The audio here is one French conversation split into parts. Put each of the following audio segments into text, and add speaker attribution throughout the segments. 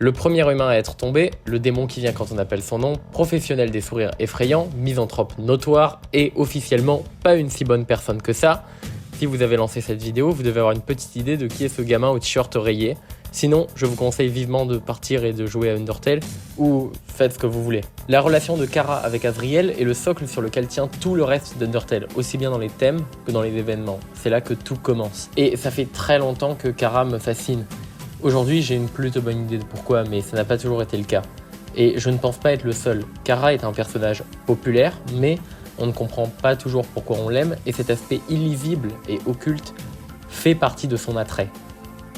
Speaker 1: Le premier humain à être tombé, le démon qui vient quand on appelle son nom, professionnel des sourires effrayants, misanthrope notoire et officiellement pas une si bonne personne que ça. Si vous avez lancé cette vidéo, vous devez avoir une petite idée de qui est ce gamin au t-shirt rayé. Sinon, je vous conseille vivement de partir et de jouer à Undertale, ou faites ce que vous voulez. La relation de Kara avec Azriel est le socle sur lequel tient tout le reste d'Undertale, aussi bien dans les thèmes que dans les événements. C'est là que tout commence. Et ça fait très longtemps que Kara me fascine. Aujourd'hui, j'ai une plutôt bonne idée de pourquoi, mais ça n'a pas toujours été le cas. Et je ne pense pas être le seul. Kara est un personnage populaire, mais on ne comprend pas toujours pourquoi on l'aime, et cet aspect illisible et occulte fait partie de son attrait.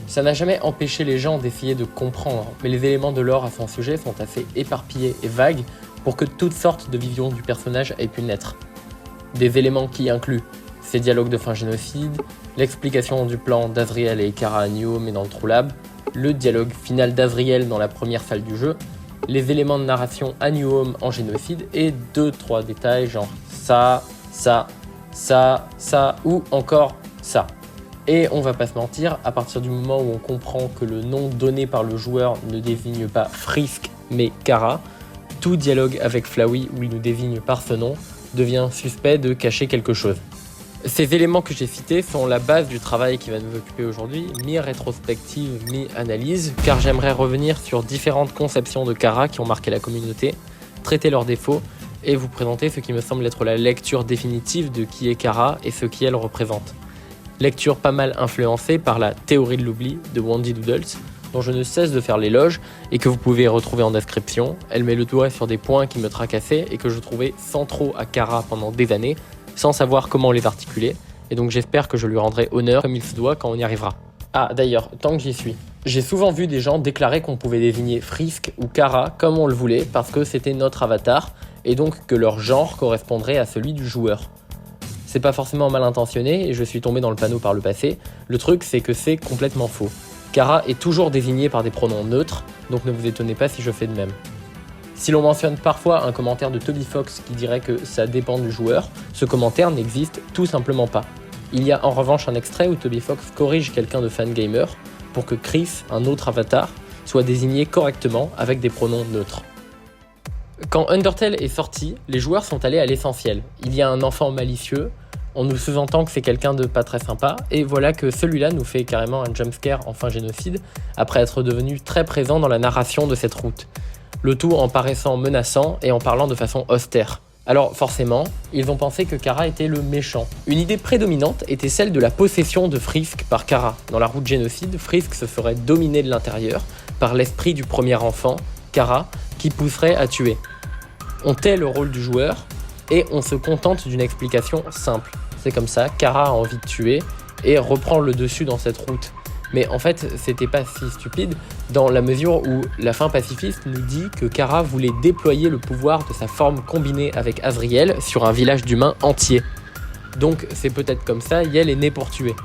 Speaker 1: Ça n'a jamais empêché les gens d'essayer de comprendre, mais les éléments de lore à son sujet sont assez éparpillés et vagues pour que toutes sortes de visions du personnage aient pu naître. Des éléments qui incluent ses dialogues de fin génocide, l'explication du plan d'Azriel et Kara à New Home et dans le True Lab, le dialogue final d'Azriel dans la première salle du jeu, les éléments de narration à New Home en génocide et 2-3 détails genre ça, ou encore ça. Et on va pas se mentir, à partir du moment où on comprend que le nom donné par le joueur ne désigne pas Frisk mais Kara, tout dialogue avec Flowey où il nous désigne par ce nom devient suspect de cacher quelque chose. Ces éléments que j'ai cités sont la base du travail qui va nous occuper aujourd'hui, mi-rétrospective, mi-analyse, car j'aimerais revenir sur différentes conceptions de Kara qui ont marqué la communauté, traiter leurs défauts et vous présenter ce qui me semble être la lecture définitive de qui est Kara et ce qu'elle représente. Lecture pas mal influencée par la théorie de l'oubli de Wendy Doodles, dont je ne cesse de faire l'éloge et que vous pouvez retrouver en description. Elle met le doigt sur des points qui me tracassaient et que je trouvais centraux à Kara pendant des années, sans savoir comment les articuler, et donc j'espère que je lui rendrai honneur comme il se doit quand on y arrivera. Ah d'ailleurs, tant que j'y suis, j'ai souvent vu des gens déclarer qu'on pouvait désigner Frisk ou Kara comme on le voulait parce que c'était notre avatar, et donc que leur genre correspondrait à celui du joueur. C'est pas forcément mal intentionné, et je suis tombé dans le panneau par le passé, le truc c'est que c'est complètement faux. Kara est toujours désignée par des pronoms neutres, donc ne vous étonnez pas si je fais de même. Si l'on mentionne parfois un commentaire de Toby Fox qui dirait que ça dépend du joueur, ce commentaire n'existe tout simplement pas. Il y a en revanche un extrait où Toby Fox corrige quelqu'un de fangamer pour que Chris, un autre avatar, soit désigné correctement avec des pronoms neutres. Quand Undertale est sorti, les joueurs sont allés à l'essentiel. Il y a un enfant malicieux, on nous sous-entend que c'est quelqu'un de pas très sympa, et voilà que celui-là nous fait carrément un jumpscare en fin génocide, après être devenu très présent dans la narration de cette route. Le tout en paraissant menaçant et en parlant de façon austère. Alors forcément, ils ont pensé que Kara était le méchant. Une idée prédominante était celle de la possession de Frisk par Kara. Dans la route génocide, Frisk se ferait dominer de l'intérieur par l'esprit du premier enfant, Kara, qui pousserait à tuer. On tait le rôle du joueur et on se contente d'une explication simple. C'est comme ça, Kara a envie de tuer et reprend le dessus dans cette route. Mais en fait, c'était pas si stupide dans la mesure où la fin pacifiste nous dit que Kara voulait déployer le pouvoir de sa forme combinée avec Azriel sur un village d'humains entier. Donc c'est peut-être comme ça, Yel est né pour tuer.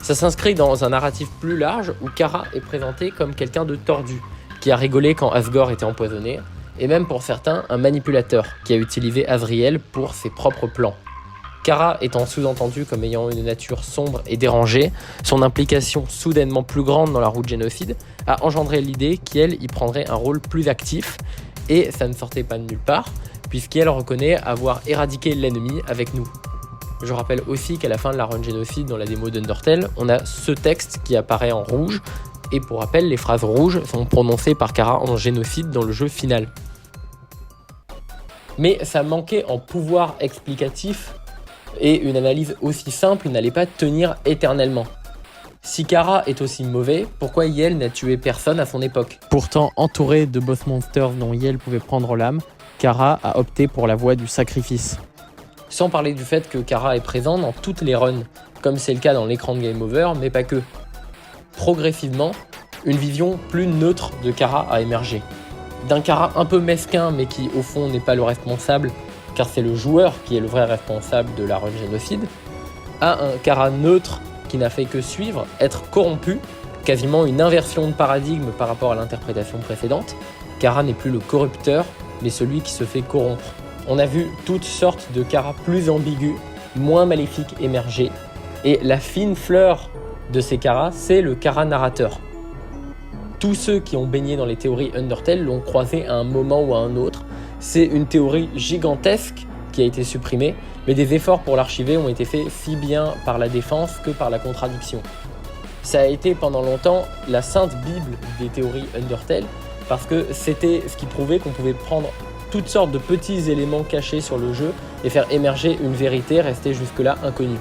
Speaker 1: Ça s'inscrit dans un narratif plus large où Kara est présentée comme quelqu'un de tordu, qui a rigolé quand Asgore était empoisonné, et même pour certains, un manipulateur qui a utilisé Azriel pour ses propres plans. Kara étant sous-entendu comme ayant une nature sombre et dérangée, son implication soudainement plus grande dans la route génocide a engendré l'idée qu'elle y prendrait un rôle plus actif, et ça ne sortait pas de nulle part, puisqu'elle reconnaît avoir éradiqué l'ennemi avec nous. Je rappelle aussi qu'à la fin de la run génocide dans la démo d'Undertale, on a ce texte qui apparaît en rouge, et pour rappel, les phrases rouges sont prononcées par Kara en génocide dans le jeu final. Mais ça manquait en pouvoir explicatif, et une analyse aussi simple n'allait pas tenir éternellement. Si Kara est aussi mauvais, pourquoi Yel n'a tué personne à son époque? Pourtant entouré de boss monsters dont Yel pouvait prendre l'âme, Kara a opté pour la voie du sacrifice. Sans parler du fait que Kara est présent dans toutes les runs, comme c'est le cas dans l'écran de Game Over, mais pas que. Progressivement, une vision plus neutre de Kara a émergé. D'un Kara un peu mesquin, mais qui au fond n'est pas le responsable, car c'est le joueur qui est le vrai responsable de la run génocide, à un Kara neutre qui n'a fait que suivre, être corrompu, quasiment une inversion de paradigme par rapport à l'interprétation précédente. Kara n'est plus le corrupteur, mais celui qui se fait corrompre. On a vu toutes sortes de Kara plus ambigus, moins maléfiques émerger, Et la fine fleur de ces Kara, c'est le Kara narrateur. Tous ceux qui ont baigné dans les théories Undertale l'ont croisé à un moment ou à un autre. C'est une théorie gigantesque qui a été supprimée, mais des efforts pour l'archiver ont été faits si bien par la défense que par la contradiction. Ça a été pendant longtemps la sainte bible des théories Undertale, parce que c'était ce qui prouvait qu'on pouvait prendre toutes sortes de petits éléments cachés sur le jeu et faire émerger une vérité restée jusque-là inconnue.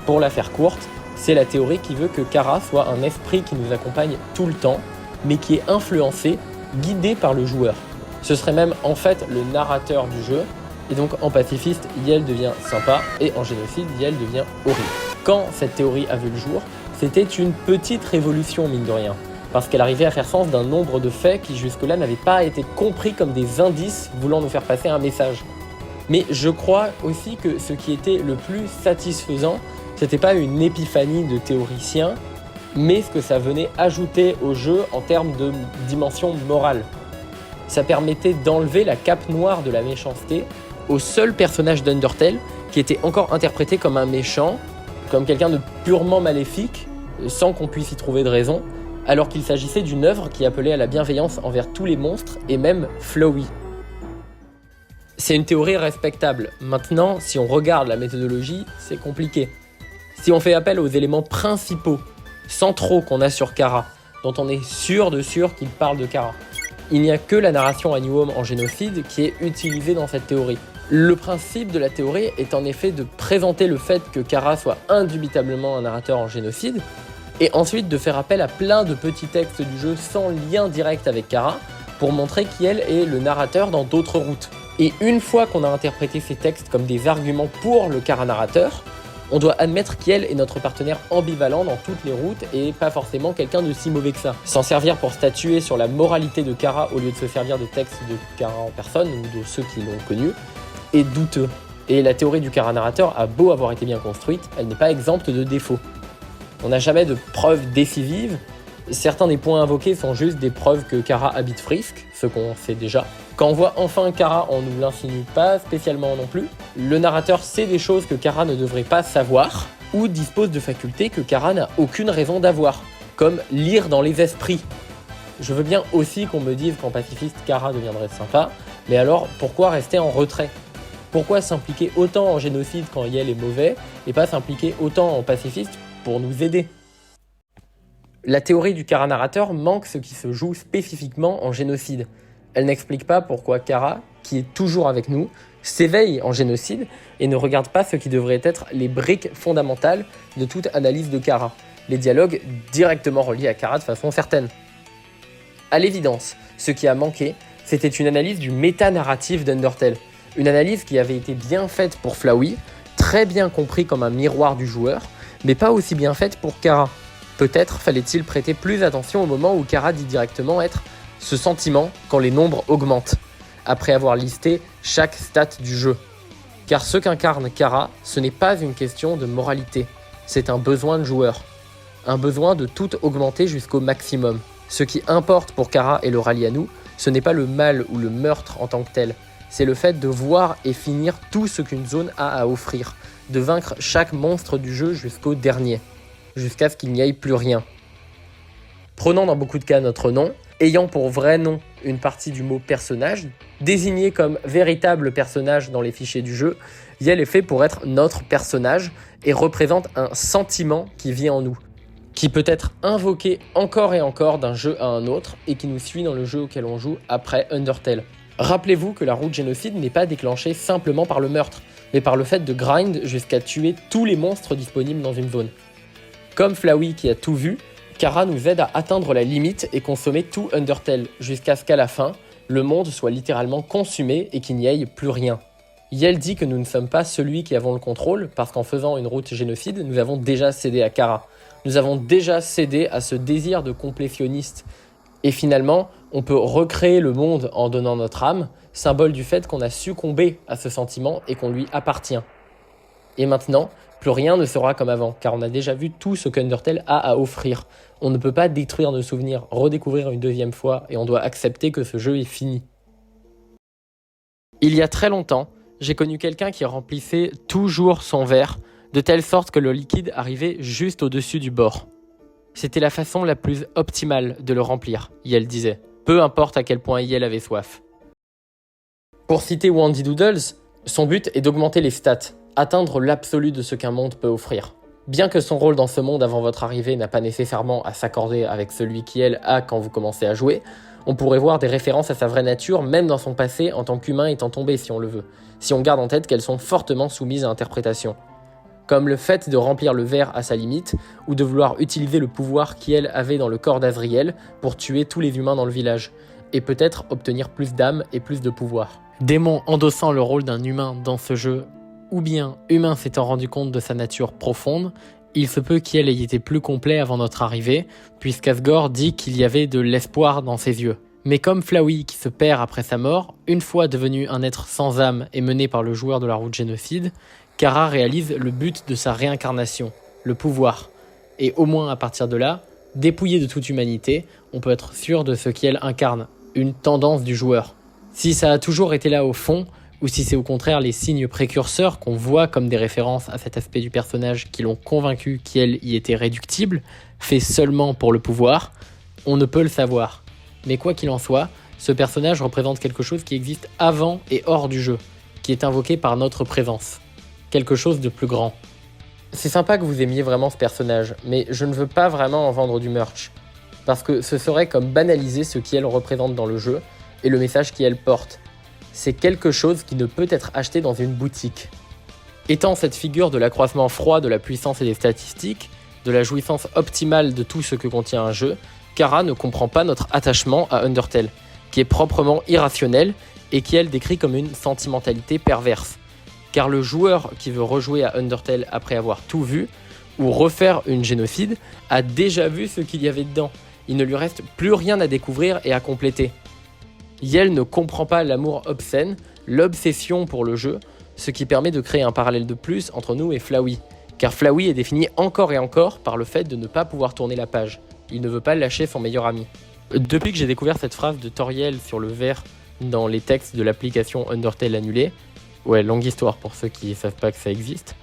Speaker 1: Pour la faire courte, c'est la théorie qui veut que Kara soit un esprit qui nous accompagne tout le temps, mais qui est influencé, guidé par le joueur. Ce serait même en fait le narrateur du jeu, et donc en pacifiste, Yel devient sympa, et en génocide, Yel devient horrible. Quand cette théorie a vu le jour, c'était une petite révolution mine de rien, parce qu'elle arrivait à faire sens d'un nombre de faits qui jusque-là n'avaient pas été compris comme des indices voulant nous faire passer un message. Mais je crois aussi que ce qui était le plus satisfaisant, c'était pas une épiphanie de théoriciens, mais ce que ça venait ajouter au jeu en termes de dimension morale. Ça permettait d'enlever la cape noire de la méchanceté au seul personnage d'Undertale qui était encore interprété comme un méchant, comme quelqu'un de purement maléfique, sans qu'on puisse y trouver de raison, alors qu'il s'agissait d'une œuvre qui appelait à la bienveillance envers tous les monstres et même Flowey. C'est une théorie respectable. Maintenant, si on regarde la méthodologie, c'est compliqué. Si on fait appel aux éléments principaux, centraux qu'on a sur Kara, dont on est sûr qu'il parle de Kara, il n'y a que la narration à New Home en génocide qui est utilisée dans cette théorie. Le principe de la théorie est en effet de présenter le fait que Kara soit indubitablement un narrateur en génocide, et ensuite de faire appel à plein de petits textes du jeu sans lien direct avec Kara, pour montrer qu'elle est le narrateur dans d'autres routes. Et une fois qu'on a interprété ces textes comme des arguments pour le Kara narrateur, on doit admettre qu'elle est notre partenaire ambivalent dans toutes les routes et pas forcément quelqu'un de si mauvais que ça. S'en servir pour statuer sur la moralité de Kara au lieu de se servir de textes de Kara en personne ou de ceux qui l'ont connu est douteux. Et la théorie du Kara narrateur a beau avoir été bien construite, elle n'est pas exempte de défauts. On n'a jamais de preuves décisives. Certains des points invoqués sont juste des preuves que Kara habite Frisk, ce qu'on sait déjà. Quand on voit enfin Kara, on ne nous l'insinue pas spécialement non plus. Le narrateur sait des choses que Kara ne devrait pas savoir, ou dispose de facultés que Kara n'a aucune raison d'avoir, comme lire dans les esprits. Je veux bien aussi qu'on me dise qu'en pacifiste, Kara deviendrait sympa, mais alors pourquoi rester en retrait ? Pourquoi s'impliquer autant en génocide quand Yel est mauvais, et pas s'impliquer autant en pacifiste pour nous aider ? La théorie du Kara narrateur manque ce qui se joue spécifiquement en génocide. Elle n'explique pas pourquoi Kara, qui est toujours avec nous, s'éveille en génocide et ne regarde pas ce qui devraient être les briques fondamentales de toute analyse de Kara, les dialogues directement reliés à Kara de façon certaine. À l'évidence, ce qui a manqué, c'était une analyse du méta-narratif d'Undertale, une analyse qui avait été bien faite pour Flowey, très bien compris comme un miroir du joueur, mais pas aussi bien faite pour Kara. Peut-être fallait-il prêter plus attention au moment où Kara dit directement être ce sentiment quand les nombres augmentent, après avoir listé chaque stat du jeu. Car ce qu'incarne Kara, ce n'est pas une question de moralité, c'est un besoin de joueur. Un besoin de tout augmenter jusqu'au maximum. Ce qui importe pour Kara et le rallye à nous, ce n'est pas le mal ou le meurtre en tant que tel, c'est le fait de voir et finir tout ce qu'une zone a à offrir, de vaincre chaque monstre du jeu jusqu'au dernier, jusqu'à ce qu'il n'y ait plus rien. Prenant dans beaucoup de cas notre nom, ayant pour vrai nom une partie du mot personnage, désigné comme véritable personnage dans les fichiers du jeu, Yel est fait pour être notre personnage et représente un sentiment qui vit en nous, qui peut être invoqué encore et encore d'un jeu à un autre et qui nous suit dans le jeu auquel on joue après Undertale. Rappelez-vous que la route génocide n'est pas déclenchée simplement par le meurtre, mais par le fait de grind jusqu'à tuer tous les monstres disponibles dans une zone. Comme Flowey qui a tout vu, Kara nous aide à atteindre la limite et consommer tout Undertale, jusqu'à ce qu'à la fin, le monde soit littéralement consumé et qu'il n'y ait plus rien. Yel dit que nous ne sommes pas celui qui avons le contrôle, parce qu'en faisant une route génocide, nous avons déjà cédé à Kara. Nous avons déjà cédé à ce désir de complétionniste. Et finalement, on peut recréer le monde en donnant notre âme, symbole du fait qu'on a succombé à ce sentiment et qu'on lui appartient. Et maintenant, plus rien ne sera comme avant, car on a déjà vu tout ce qu'Undertale a à offrir. On ne peut pas détruire nos souvenirs, redécouvrir une deuxième fois, et on doit accepter que ce jeu est fini. Il y a très longtemps, j'ai connu quelqu'un qui remplissait toujours son verre de telle sorte que le liquide arrivait juste au-dessus du bord. C'était la façon la plus optimale de le remplir, Yel disait, peu importe à quel point Yel avait soif. Pour citer Wandy Doodles, son but est d'augmenter les stats, atteindre l'absolu de ce qu'un monde peut offrir. Bien que son rôle dans ce monde avant votre arrivée n'a pas nécessairement à s'accorder avec celui qu'Yel a quand vous commencez à jouer, on pourrait voir des références à sa vraie nature même dans son passé en tant qu'humain étant tombé si on le veut, si on garde en tête qu'elles sont fortement soumises à interprétation. Comme le fait de remplir le verre à sa limite, ou de vouloir utiliser le pouvoir qu'Yel avait dans le corps d'Azriel pour tuer tous les humains dans le village, et peut-être obtenir plus d'âme et plus de pouvoir. Démon endossant le rôle d'un humain dans ce jeu, ou bien humain s'étant rendu compte de sa nature profonde, il se peut qu'Yel ait été plus complet avant notre arrivée, puisqu'Asgore dit qu'il y avait de l'espoir dans ses yeux. Mais comme Flowey qui se perd après sa mort, une fois devenu un être sans âme et mené par le joueur de la roue de génocide, Kara réalise le but de sa réincarnation, le pouvoir. Et au moins à partir de là, dépouillé de toute humanité, on peut être sûr de ce qu'elle incarne, une tendance du joueur. Si ça a toujours été là au fond, ou si c'est au contraire les signes précurseurs qu'on voit comme des références à cet aspect du personnage qui l'ont convaincu qu'elle y était réductible, fait seulement pour le pouvoir, on ne peut le savoir. Mais quoi qu'il en soit, ce personnage représente quelque chose qui existe avant et hors du jeu, qui est invoqué par notre présence. Quelque chose de plus grand. C'est sympa que vous aimiez vraiment ce personnage, mais je ne veux pas vraiment en vendre du merch. Parce que ce serait comme banaliser ce qu'elle représente dans le jeu et le message qu'elle porte. C'est quelque chose qui ne peut être acheté dans une boutique. Étant cette figure de l'accroissement froid de la puissance et des statistiques, de la jouissance optimale de tout ce que contient un jeu, Kara ne comprend pas notre attachement à Undertale, qui est proprement irrationnel et qui elle décrit comme une sentimentalité perverse. Car le joueur qui veut rejouer à Undertale après avoir tout vu, ou refaire une génocide, a déjà vu ce qu'il y avait dedans. Il ne lui reste plus rien à découvrir et à compléter. Yel ne comprend pas l'amour obscène, l'obsession pour le jeu, ce qui permet de créer un parallèle de plus entre nous et Flowey. Car Flowey est défini encore et encore par le fait de ne pas pouvoir tourner la page. Il ne veut pas lâcher son meilleur ami. Depuis que j'ai découvert cette phrase de Toriel sur le verre dans les textes de l'application Undertale annulée, ouais, longue histoire pour ceux qui ne savent pas que ça existe,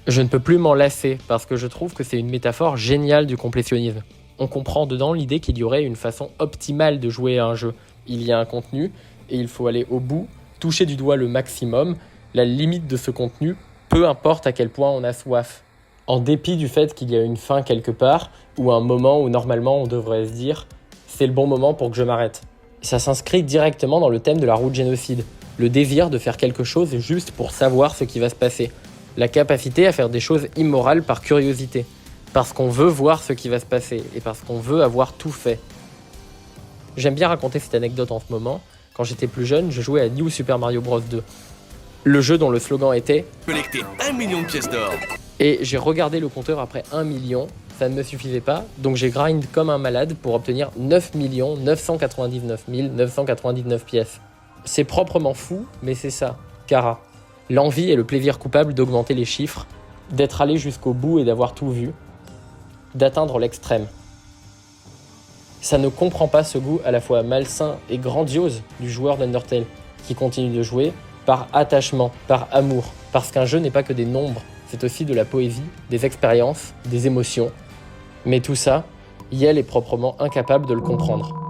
Speaker 1: je ne peux plus m'en lasser parce que je trouve que c'est une métaphore géniale du complétionnisme. On comprend dedans l'idée qu'il y aurait une façon optimale de jouer à un jeu. Il y a un contenu et il faut aller au bout, toucher du doigt le maximum, la limite de ce contenu, peu importe à quel point on a soif. En dépit du fait qu'il y a une fin quelque part, ou un moment où normalement on devrait se dire « c'est le bon moment pour que je m'arrête ». Ça s'inscrit directement dans le thème de la roue de génocide, le désir de faire quelque chose juste pour savoir ce qui va se passer, la capacité à faire des choses immorales par curiosité, parce qu'on veut voir ce qui va se passer et parce qu'on veut avoir tout fait. J'aime bien raconter cette anecdote en ce moment. Quand j'étais plus jeune, je jouais à New Super Mario Bros 2. Le jeu dont le slogan était «
Speaker 2: Collecter 1 million de pièces d'or ».
Speaker 1: Et j'ai regardé le compteur après 1 million, ça ne me suffisait pas, donc j'ai grind comme un malade pour obtenir 9 999 999 pièces. C'est proprement fou, mais c'est ça, Kara. L'envie et le plaisir coupable d'augmenter les chiffres, d'être allé jusqu'au bout et d'avoir tout vu, d'atteindre l'extrême. Ça ne comprend pas ce goût à la fois malsain et grandiose du joueur d'Undertale, qui continue de jouer par attachement, par amour, parce qu'un jeu n'est pas que des nombres, c'est aussi de la poésie, des expériences, des émotions. Mais tout ça, Yel est proprement incapable de le comprendre.